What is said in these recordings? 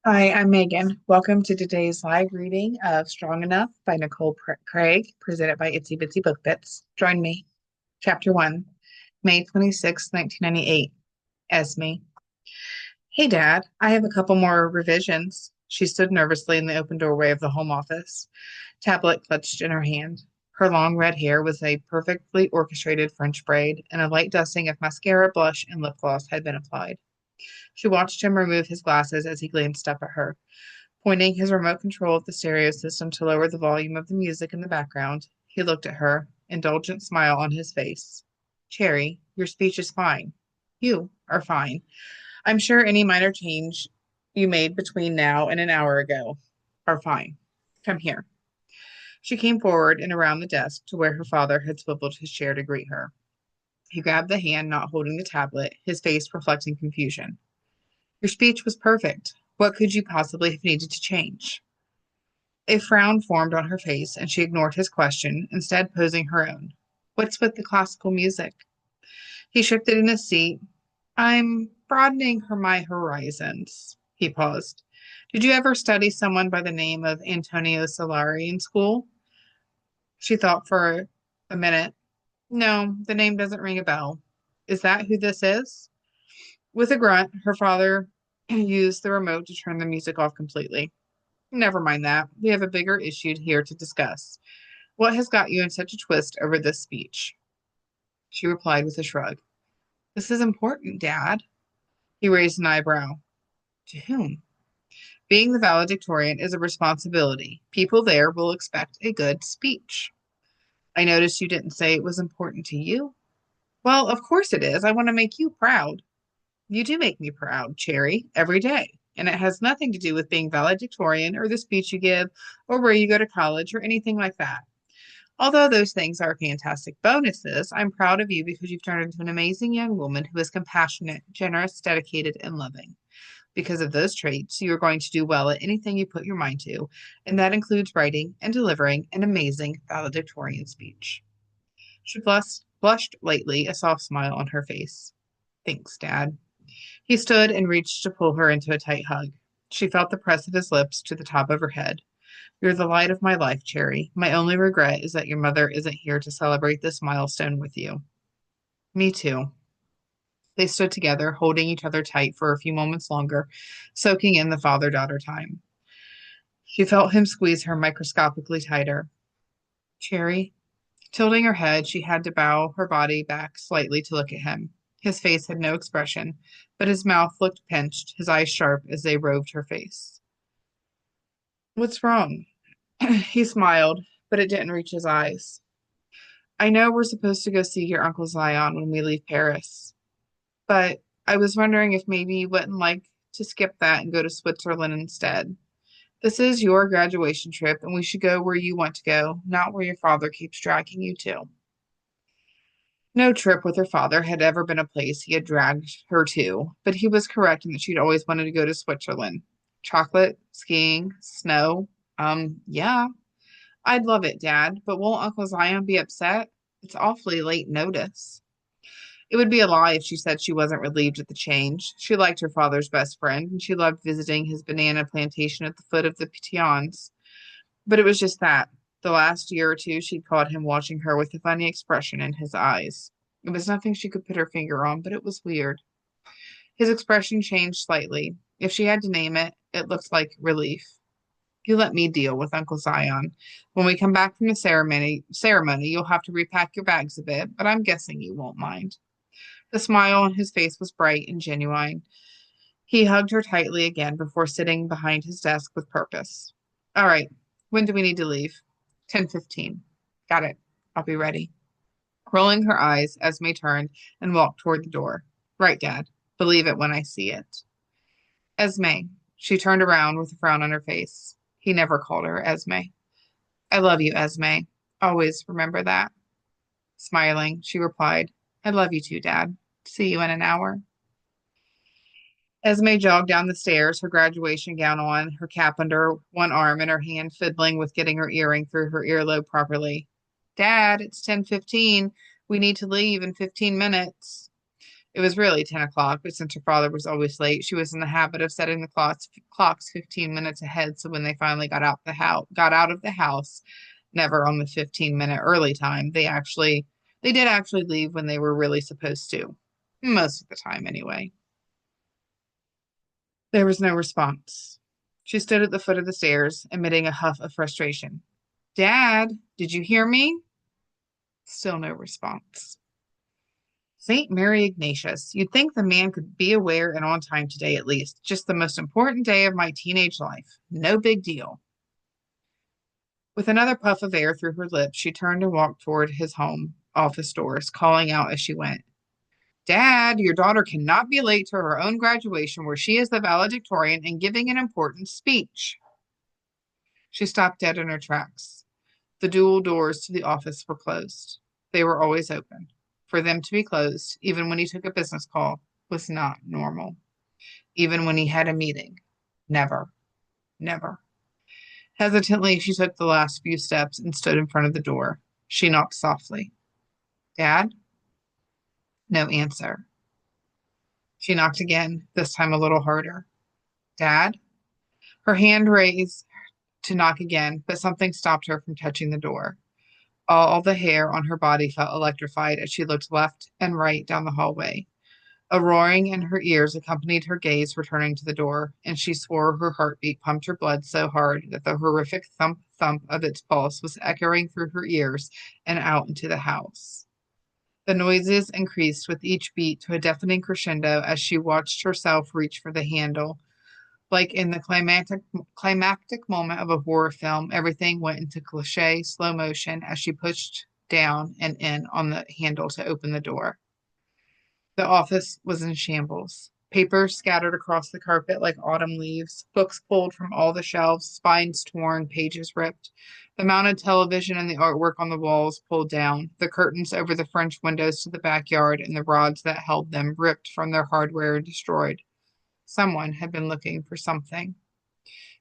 Hi, I'm Megan. Welcome to today's live reading of Strong Enough by Nicole Craig, presented by Itsy Bitsy Book Bits. Join me. Chapter 1, May 26, 1998. Esme. Hey, Dad, I have a couple more revisions. She stood nervously in the open doorway of the home office, tablet clutched in her hand. Her long red hair was a perfectly orchestrated French braid, and a light dusting of mascara, blush, and lip gloss had been applied. She watched him remove his glasses as he glanced up at her. Pointing his remote control at the stereo system to lower the volume of the music in the background, he looked at her, indulgent smile on his face. Cherry, your speech is fine. You are fine. I'm sure any minor change you made between now and an hour ago are fine. Come here. She came forward and around the desk to where her father had swiveled his chair to greet her. He grabbed the hand not holding the tablet, his face reflecting confusion. Your speech was perfect. What could you possibly have needed to change? A frown formed on her face, and she ignored his question, instead posing her own. What's with the classical music? He shifted in his seat. I'm broadening my horizons. He paused. Did you ever study someone by the name of Antonio Solari in school? She thought for a minute. No, the name doesn't ring a bell. Is that who this is? With a grunt, her father used the remote to turn the music off completely. Never mind that. We have a bigger issue here to discuss. What has got you in such a twist over this speech? She replied with a shrug. This is important, Dad. He raised an eyebrow. To whom? Being the valedictorian is a responsibility. People there will expect a good speech. I noticed you didn't say it was important to you. Well, of course it is. I want to make you proud. You do make me proud, Cherry, every day. And it has nothing to do with being valedictorian or the speech you give or where you go to college or anything like that. Although those things are fantastic bonuses, I'm proud of you because you've turned into an amazing young woman who is compassionate, generous, dedicated, and loving. Because of those traits, you are going to do well at anything you put your mind to, and that includes writing and delivering an amazing valedictorian speech. She blushed lightly, a soft smile on her face. Thanks, Dad. He stood and reached to pull her into a tight hug. She felt the press of his lips to the top of her head. You're the light of my life, Cherry. My only regret is that your mother isn't here to celebrate this milestone with you. Me too. They stood together, holding each other tight for a few moments longer, soaking in the father daughter time. She felt him squeeze her microscopically tighter. Cherry, tilting her head, she had to bow her body back slightly to look at him. His face had no expression, but his mouth looked pinched, his eyes sharp as they roved her face. What's wrong? He smiled, but it didn't reach his eyes. I know we're supposed to go see your Uncle Zion when we leave Paris, but I was wondering if maybe you wouldn't like to skip that and go to Switzerland instead. This is your graduation trip, and we should go where you want to go, not where your father keeps dragging you to. No trip with her father had ever been a place he had dragged her to, but he was correct in that she'd always wanted to go to Switzerland. Chocolate, skiing, snow. Yeah, I'd love it, Dad, but won't Uncle Zion be upset? It's awfully late notice. It would be a lie if she said she wasn't relieved at the change. She liked her father's best friend, and she loved visiting his banana plantation at the foot of the Pitons. But it was just that. The last year or two, she'd caught him watching her with a funny expression in his eyes. It was nothing she could put her finger on, but it was weird. His expression changed slightly. If she had to name it, it looked like relief. You let me deal with Uncle Zion. When we come back from the ceremony, you'll have to repack your bags a bit, but I'm guessing you won't mind. The smile on his face was bright and genuine. He hugged her tightly again before sitting behind his desk with purpose. All right, when do we need to leave? 10:15. Got it. I'll be ready. Rolling her eyes, Esme turned and walked toward the door. Right, Dad. Believe it when I see it. Esme. She turned around with a frown on her face. He never called her Esme. I love you, Esme. Always remember that. Smiling, she replied, I love you too, Dad. See you in an hour. Esme jogged down the stairs, her graduation gown on, her cap under one arm, and her hand fiddling with getting her earring through her earlobe properly. Dad, it's 10:15. We need to leave in 15 minutes. It was really 10 o'clock, but since her father was always late, she was in the habit of setting the clocks 15 minutes ahead. So when they finally got out of the house, never on the 15-minute early time, they did actually leave when they were really supposed to. Most of the time, anyway. There was no response. She stood at the foot of the stairs, emitting a huff of frustration. Dad, did you hear me? Still no response. St. Mary Ignatius, you'd think the man could be aware and on time today at least. Just the most important day of my teenage life. No big deal. With another puff of air through her lips, she turned and walked toward his home office doors, calling out as she went, Dad, your daughter cannot be late to her own graduation where she is the valedictorian and giving an important speech. She stopped dead in her tracks. The dual doors to the office were closed. They were always open. For them to be closed, even when he took a business call, was not normal. Even when he had a meeting. Never. Never. Hesitantly, she took the last few steps and stood in front of the door. She knocked softly. Dad? No answer. She knocked again, this time a little harder. Dad? Her hand raised to knock again, but something stopped her from touching the door. All the hair on her body felt electrified as she looked left and right down the hallway. A roaring in her ears accompanied her gaze returning to the door, and she swore her heartbeat pumped her blood so hard that the horrific thump thump of its pulse was echoing through her ears and out into the house. The noises increased with each beat to a deafening crescendo as she watched herself reach for the handle. Like in the climactic moment of a horror film, everything went into cliche slow motion as she pushed down and in on the handle to open the door. The office was in shambles. Papers scattered across the carpet like autumn leaves, books pulled from all the shelves, spines torn, pages ripped. The mounted television and the artwork on the walls pulled down, the curtains over the French windows to the backyard and the rods that held them ripped from their hardware and destroyed. Someone had been looking for something.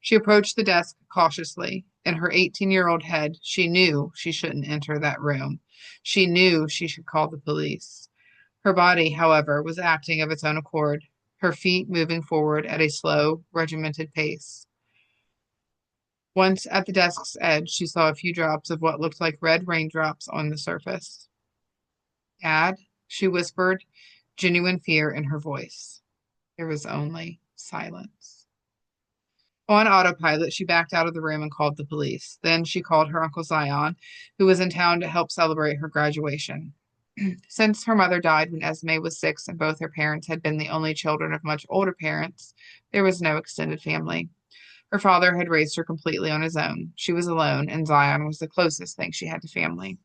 She approached the desk cautiously. In her 18-year-old head, she knew she shouldn't enter that room. She knew she should call the police. Her body, however, was acting of its own accord, her feet moving forward at a slow, regimented pace. Once at the desk's edge, she saw a few drops of what looked like red raindrops on the surface. Dad, she whispered, genuine fear in her voice. There was only silence. On autopilot, she backed out of the room and called the police. Then she called her Uncle Zion, who was in town to help celebrate her graduation. Since her mother died when Esme was 6 and both her parents had been the only children of much older parents, there was no extended family. Her father had raised her completely on his own. She was alone, and Zion was the closest thing she had to family.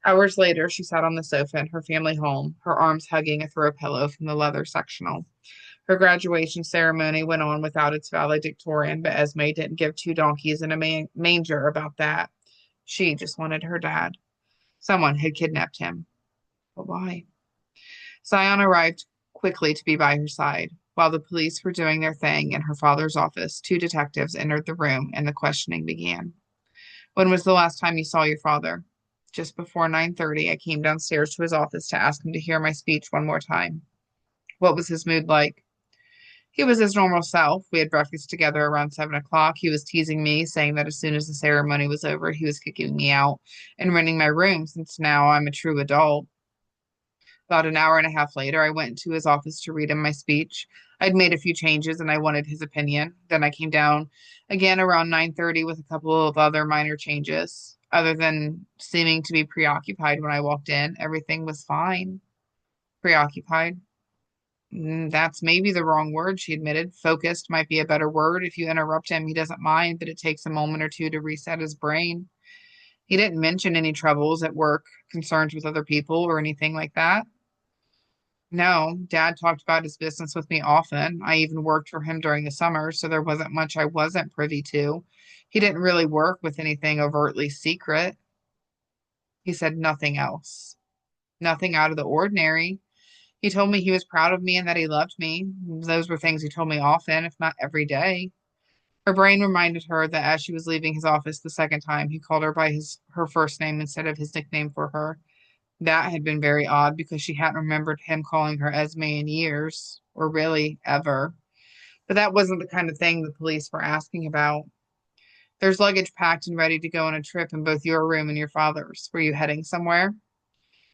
Hours later, she sat on the sofa in her family home, her arms hugging a throw pillow from the leather sectional. Her graduation ceremony went on without its valedictorian, but Esme didn't give two donkeys in a manger about that. She just wanted her dad. Someone had kidnapped him. But why? Zion arrived quickly to be by her side. While the police were doing their thing in her father's office, two detectives entered the room and the questioning began. When was the last time you saw your father? Just before 9:30, I came downstairs to his office to ask him to hear my speech one more time. What was his mood like? He was his normal self. We had breakfast together around 7 o'clock. He was teasing me, saying that as soon as the ceremony was over, he was kicking me out and renting my room since now I'm a true adult. About an hour and a half later, I went to his office to read him my speech. I'd made a few changes and I wanted his opinion. Then I came down again around 9:30 with a couple of other minor changes. Other than seeming to be preoccupied when I walked in, everything was fine. Preoccupied? That's maybe the wrong word, she admitted. Focused might be a better word. If you interrupt him, he doesn't mind, but it takes a moment or two to reset his brain. He didn't mention any troubles at work, concerns with other people, or anything like that. No, Dad talked about his business with me often. I even worked for him during the summer, so there wasn't much I wasn't privy to. He didn't really work with anything overtly secret. He said nothing else. Nothing out of the ordinary. He told me he was proud of me and that he loved me. Those were things he told me often, if not every day. Her brain reminded her that as she was leaving his office the second time, he called her by her first name instead of his nickname for her. That had been very odd because she hadn't remembered him calling her Esme in years, or really ever. But that wasn't the kind of thing the police were asking about. There's luggage packed and ready to go on a trip in both your room and your father's. Were you heading somewhere?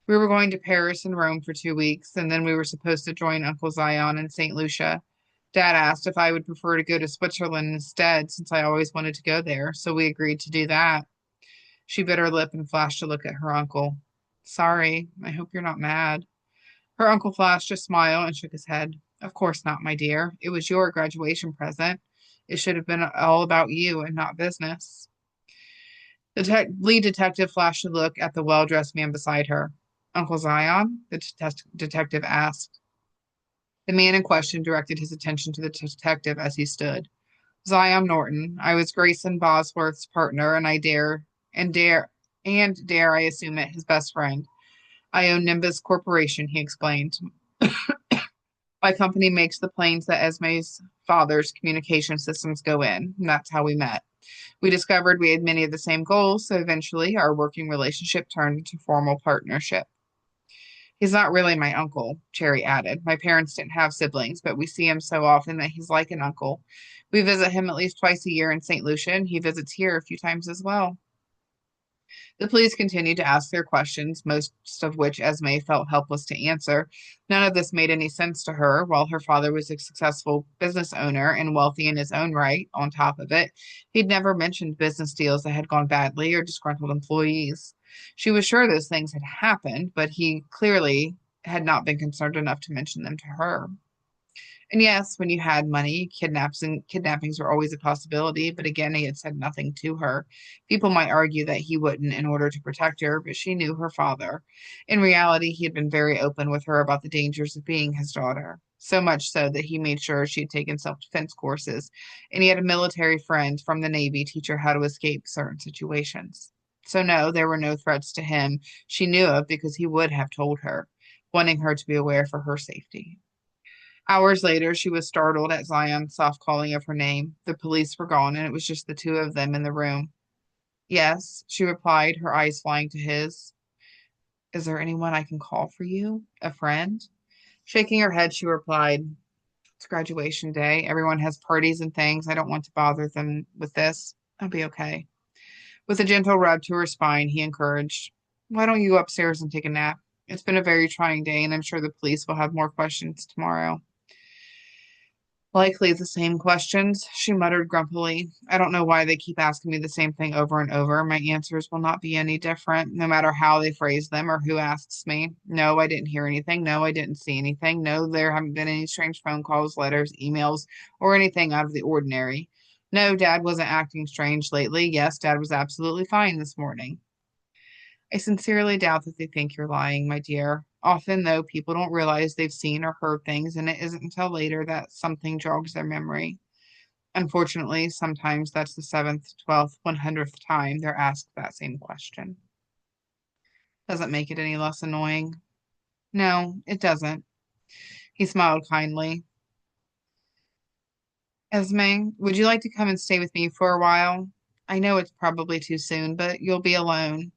We were going to Paris and Rome for 2 weeks, and then we were supposed to join Uncle Zion in St. Lucia. Dad asked if I would prefer to go to Switzerland instead, since I always wanted to go there, so we agreed to do that. She bit her lip and flashed a look at her uncle. Sorry, I hope you're not mad. Her uncle flashed a smile and shook his head. Of course not, my dear. It was your graduation present. It should have been all about you and not business. The lead detective flashed a look at the well-dressed man beside her. Uncle Zion? The detective asked. The man in question directed his attention to the detective as he stood. Zion Norton. I was Grayson Bosworth's partner, and dare I assume it, his best friend. I own Nimbus Corporation, he explained. My company makes the planes that Esme's father's communication systems go in, and that's how we met. We discovered we had many of the same goals, so eventually our working relationship turned into formal partnership. He's not really my uncle, Cherry added. My parents didn't have siblings, but we see him so often that he's like an uncle. We visit him at least twice a year in St. Lucia, and he visits here a few times as well. The police continued to ask their questions, most of which Esme felt helpless to answer. None of this made any sense to her. While her father was a successful business owner and wealthy in his own right, on top of it, he'd never mentioned business deals that had gone badly or disgruntled employees. She was sure those things had happened, but he clearly had not been concerned enough to mention them to her. And yes, when you had money, kidnappings were always a possibility, but again, he had said nothing to her. People might argue that he wouldn't in order to protect her, but she knew her father. In reality, he had been very open with her about the dangers of being his daughter. So much so that he made sure she had taken self-defense courses, and he had a military friend from the Navy teach her how to escape certain situations. So no, there were no threats to him she knew of because he would have told her, wanting her to be aware for her safety. Hours later, she was startled at Zion's soft calling of her name. The police were gone, and it was just the two of them in the room. Yes, she replied, her eyes flying to his. Is there anyone I can call for you? A friend? Shaking her head, she replied, It's graduation day. Everyone has parties and things. I don't want to bother them with this. I'll be okay. With a gentle rub to her spine, he encouraged, Why don't you go upstairs and take a nap? It's been a very trying day, and I'm sure the police will have more questions tomorrow. Likely the same questions, she muttered grumpily. I don't know why they keep asking me the same thing over and over. My answers will not be any different, no matter how they phrase them or who asks me. No, I didn't hear anything. No, I didn't see anything. No, there haven't been any strange phone calls, letters, emails, or anything out of the ordinary. No, Dad wasn't acting strange lately. Yes, Dad was absolutely fine this morning. I sincerely doubt that they think you're lying, my dear. Often, though, people don't realize they've seen or heard things, and it isn't until later that something jogs their memory. Unfortunately, sometimes that's the seventh, 12th, 100th time they're asked that same question. Doesn't make it any less annoying. No, it doesn't. He smiled kindly. Esme, would you like to come and stay with me for a while? I know it's probably too soon, but you'll be alone.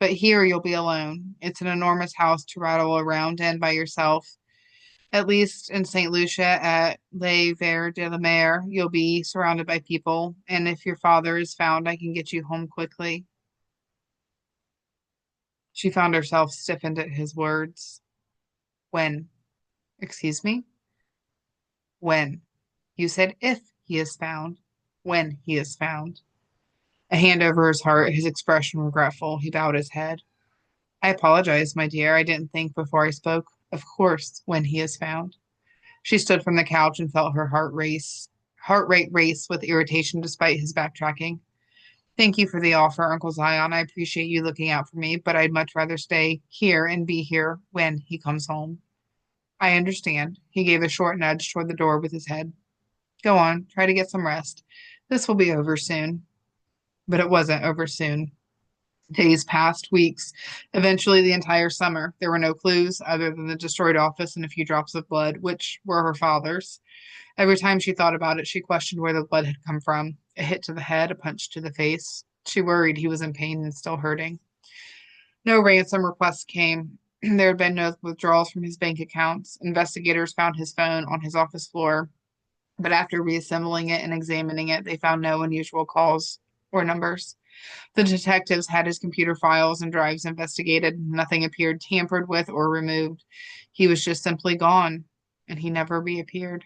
But here you'll be alone. It's an enormous house to rattle around in by yourself. At least in St. Lucia at Les Verts de la Mer, you'll be surrounded by people, and if your father is found, I can get you home quickly. She found herself stiffened at his words. When? Excuse me? When? You said if he is found. When he is found. A hand over his heart, his expression regretful, he bowed his head. I apologize, my dear. I didn't think before I spoke. Of course, when he is found. She stood from the couch and felt her heart rate race with irritation despite his backtracking. Thank you for the offer, Uncle Zion. I appreciate you looking out for me, but I'd much rather stay here and be here when he comes home. I understand. He gave a short nudge toward the door with his head. Go on, try to get some rest. This will be over soon. But it wasn't over soon. Days passed, weeks, eventually the entire summer. There were no clues other than the destroyed office and a few drops of blood, which were her father's. Every time she thought about it, she questioned where the blood had come from. A hit to the head, a punch to the face. She worried he was in pain and still hurting. No ransom requests came. There had been no withdrawals from his bank accounts. Investigators found his phone on his office floor, but after reassembling it and examining it, they found no unusual calls or numbers. The detectives had his computer files and drives investigated. Nothing appeared tampered with or removed. He was just simply gone, and he never reappeared.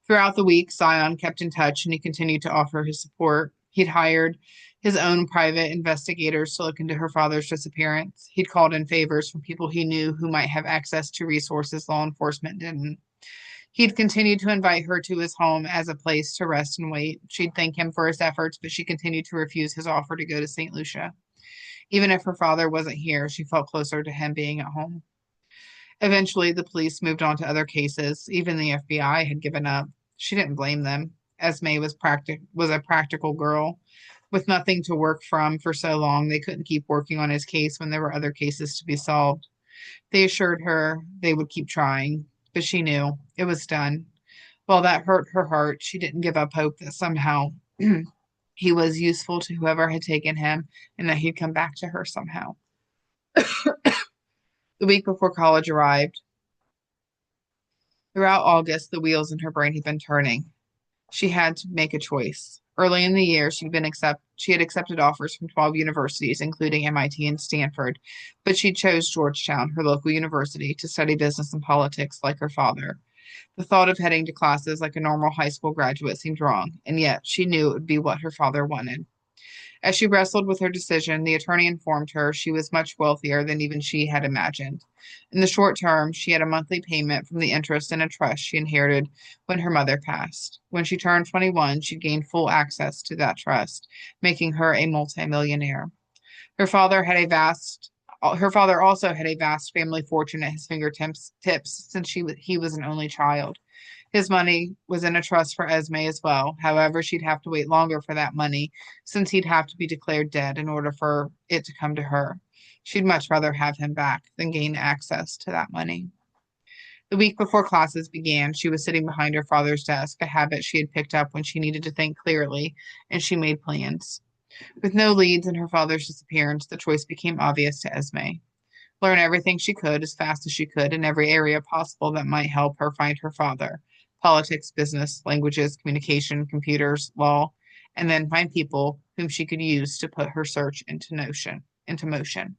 Throughout the week, Zion kept in touch and he continued to offer his support. He'd hired his own private investigators to look into her father's disappearance. He'd called in favors from people he knew who might have access to resources law enforcement didn't. He'd continued to invite her to his home as a place to rest and wait. She'd thank him for his efforts, but she continued to refuse his offer to go to St. Lucia. Even if her father wasn't here, she felt closer to him being at home. Eventually, the police moved on to other cases. Even the FBI had given up. She didn't blame them. Esme was a practical girl. With nothing to work from for so long, they couldn't keep working on his case when there were other cases to be solved. They assured her they would keep trying, but she knew it was done. While that hurt her heart, she didn't give up hope that somehow he was useful to whoever had taken him and that he'd come back to her somehow. The week before college arrived, throughout August, the wheels in her brain had been turning. She had to make a choice. Early in the year, she had accepted offers from 12 universities, including MIT and Stanford, but she chose Georgetown, her local university, to study business and politics like her father. The thought of heading to classes like a normal high school graduate seemed wrong, and yet she knew it would be what her father wanted. As she wrestled with her decision, the attorney informed her she was much wealthier than even she had imagined. In the short term, she had a monthly payment from the interest in a trust she inherited when her mother passed. When she turned 21, she gained full access to that trust, making her a multimillionaire. Her father had a vast Her father also had a vast family fortune at his fingertips since he was an only child. His money was in a trust for Esme as well. However, she'd have to wait longer for that money since he'd have to be declared dead in order for it to come to her. She'd much rather have him back than gain access to that money. The week before classes began, she was sitting behind her father's desk, a habit she had picked up when she needed to think clearly, and she made plans. With no leads in her father's disappearance, the choice became obvious to Esme. Learn everything she could as fast as she could in every area possible that might help her find her father: politics, business, languages, communication, computers, law, and then find people whom she could use to put her search into motion.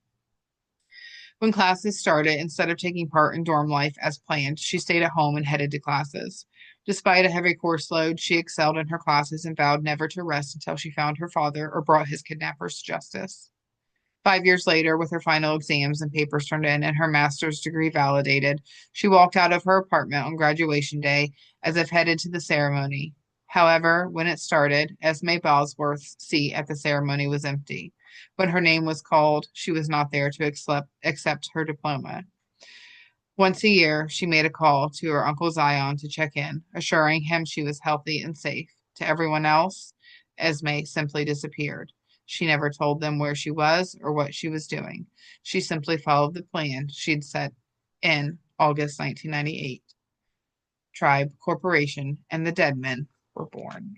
When classes started, instead of taking part in dorm life as planned, she stayed at home and headed to classes. Despite a heavy course load, she excelled in her classes and vowed never to rest until she found her father or brought his kidnappers to justice. 5 years later, with her final exams and papers turned in and her master's degree validated, she walked out of her apartment on graduation day as if headed to the ceremony. However, when it started, Esme Bosworth's seat at the ceremony was empty. When her name was called, she was not there to accept her diploma. Once a year, she made a call to her Uncle Zion to check in, assuring him she was healthy and safe. To everyone else, Esme simply disappeared. She never told them where she was or what she was doing. She simply followed the plan she'd set in August 1998. Tribe Corporation and the Dead Men were born.